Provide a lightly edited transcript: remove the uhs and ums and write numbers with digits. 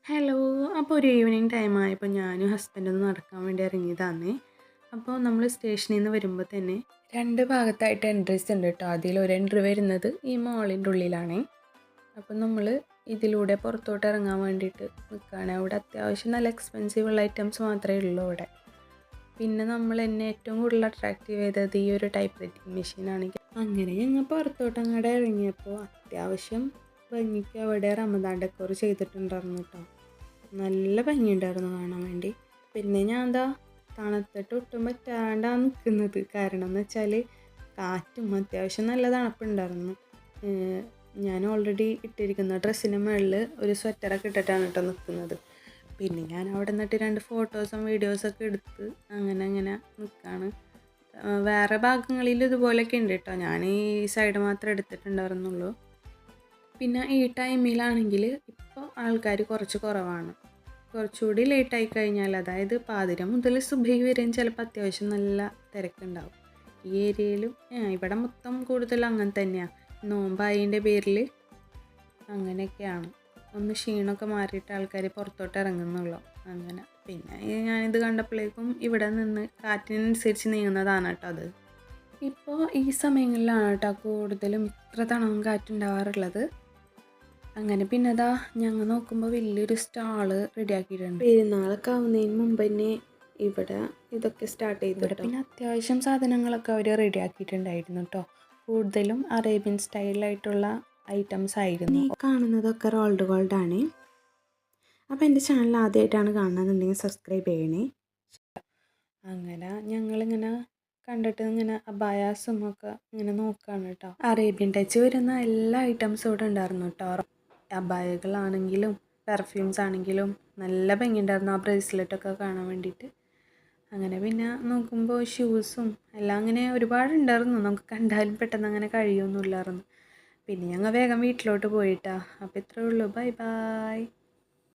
Hello. അപ്പോൾ ഒരു evening time ആയപ്പോൾ ഞാനും ഹസ്ബൻഡും ഒന്ന് നടക്കാൻ വേണ്ടി ഇറങ്ങിയതാന്നേ. അപ്പോൾ നമ്മൾ സ്റ്റേഷനിൽ നിന്ന് വരുമ്പോൾ തന്നെ രണ്ട് ഭാഗത്തായിട്ട് എൻട്രീസ് ഉണ്ട് കേട്ടോ. അതിലൊരു എൻട്രി വരുന്നത് ഈ മോളിൻ്റെ ഉള്ളിലാണേ. അപ്പോൾ നമ്മൾ ഇതിലൂടെ പുറത്തോട്ട് ഇറങ്ങാൻ വേണ്ടിയിട്ട് നിൽക്കുകയാണ്. അവിടെ അത്യാവശ്യം നല്ല എക്സ്പെൻസീവുള്ള ഐറ്റംസ് മാത്രമേ ഉള്ളൂ അവിടെ. പിന്നെ നമ്മൾ എന്നെ ഏറ്റവും കൂടുതൽ അട്രാക്റ്റീവ് ചെയ്തത് ഈ ഒരു ടൈപ്പ് റൈറ്റിംഗ് മെഷീനാണെങ്കിൽ. അങ്ങനെ ഞങ്ങൾ പുറത്തോട്ട് അങ്ങോട്ട് ഇറങ്ങിയപ്പോൾ അത്യാവശ്യം ഭംഗിക്ക് അവിടെ റമദാൻ ഡെക്കോർ ചെയ്തിട്ടുണ്ടായിരുന്നു കേട്ടോ. നല്ല ഭംഗിയുണ്ടായിരുന്നു കാണാൻ വേണ്ടി. പിന്നെ ഞാൻ എന്താ തണുത്തിട്ട് ഒട്ടും പറ്റാണ്ടാണ് നിൽക്കുന്നത്. കാരണം എന്ന് വെച്ചാൽ കാറ്റും അത്യാവശ്യം നല്ല തണുപ്പുണ്ടായിരുന്നു. ഞാൻ ഓൾറെഡി ഇട്ടിരിക്കുന്ന ഡ്രസ്സിന് മുകളിൽ ഒരു സ്വെറ്ററൊക്കെ ഇട്ടിട്ടാണ് കേട്ടോ നിൽക്കുന്നത്. പിന്നെ ഞാൻ അവിടെ നിന്നിട്ട് 2 ഫോട്ടോസും വീഡിയോസൊക്കെ എടുത്ത് അങ്ങനെ നിൽക്കുകയാണ്. വേറെ ഭാഗങ്ങളിൽ ഇതുപോലെയൊക്കെ ഉണ്ട് കേട്ടോ. ഞാൻ ഈ സൈഡ് മാത്രമേ എടുത്തിട്ടുണ്ടായിരുന്നുള്ളൂ. പിന്നെ ഈ ടൈമിലാണെങ്കിൽ ഇപ്പോൾ ആൾക്കാർ കുറച്ച് കുറവാണ്. കുറച്ചുകൂടി ലേറ്റായി കഴിഞ്ഞാൽ, അതായത് പാതിര മുതൽ സുബഹി വരെയും ചിലപ്പോൾ അത്യാവശ്യം നല്ല തിരക്കുണ്ടാവും ഈ ഏരിയയിലും. ഇവിടെ മൊത്തം കൂടുതൽ അങ്ങനെ തന്നെയാണ്. നോമ്പായതിൻ്റെ പേരിൽ അങ്ങനെയൊക്കെയാണ്. ഒന്ന് ക്ഷീണമൊക്കെ മാറിയിട്ട് ആൾക്കാർ പുറത്തോട്ട് ഇറങ്ങുന്നുള്ളൂ അങ്ങനെ. പിന്നെ ഞാനിത് കണ്ടപ്പോഴേക്കും ഇവിടെ നിന്ന് കാറ്റിനനുസരിച്ച് നീങ്ങുന്നതാണ് കേട്ടോ അത്. ഇപ്പോൾ ഈ സമയങ്ങളിലാണ് കേട്ടോ കൂടുതലും ഇത്ര തണവും കാറ്റുണ്ടാവാറുള്ളത്. അങ്ങനെ പിന്നെ അതാ ഞങ്ങൾ നോക്കുമ്പോൾ വലിയൊരു സ്റ്റാള് റെഡിയാക്കിയിട്ടുണ്ട്. പെരുന്നാളൊക്കെ ആവുന്നതിന് മുമ്പ് തന്നെ ഇവിടെ ഇതൊക്കെ സ്റ്റാർട്ട് ചെയ്തിട്ട് പിന്നെ അത്യാവശ്യം സാധനങ്ങളൊക്കെ അവർ റെഡിയാക്കിയിട്ടുണ്ടായിരുന്നു കേട്ടോ. കൂടുതലും അറേബ്യൻ സ്റ്റൈലിലായിട്ടുള്ള ഐറ്റംസ് ആയിരുന്നു. ഈ കാണുന്നതൊക്കെ റോൾഡ് ഗോൾഡാണ്. അപ്പോൾ എൻ്റെ ചാനൽ ആദ്യമായിട്ടാണ് കാണുന്നതെന്നുണ്ടെങ്കിൽ സബ്സ്ക്രൈബ് ചെയ്യണേ. അങ്ങനെ ഞങ്ങളിങ്ങനെ കണ്ടിട്ട് ഇങ്ങനെ അബായാസും ഒക്കെ ഇങ്ങനെ നോക്കുകയാണ് കേട്ടോ. അറേബ്യൻ ടച്ച് വരുന്ന എല്ലാ ഐറ്റംസും ഇവിടെ ഉണ്ടായിരുന്നു കേട്ടോ. അബായകളാണെങ്കിലും പെർഫ്യൂംസ് ആണെങ്കിലും നല്ല ഭംഗിയുണ്ടായിരുന്നു ആ ബ്രേസ്ലെറ്റൊക്കെ കാണാൻ വേണ്ടിയിട്ട്. അങ്ങനെ പിന്നെ നോക്കുമ്പോൾ ഷൂസും എല്ലാം അങ്ങനെ ഒരുപാടുണ്ടായിരുന്നു. നമുക്ക് കണ്ടാലും പെട്ടെന്ന് അങ്ങനെ കഴിയുമൊന്നുമില്ലായിരുന്നു. പിന്നെ ഞങ്ങൾ വേഗം വീട്ടിലോട്ട് പോയിട്ടാ. അപ്പോൾ ഇത്രയേ ഉള്ളൂ. Bye bye.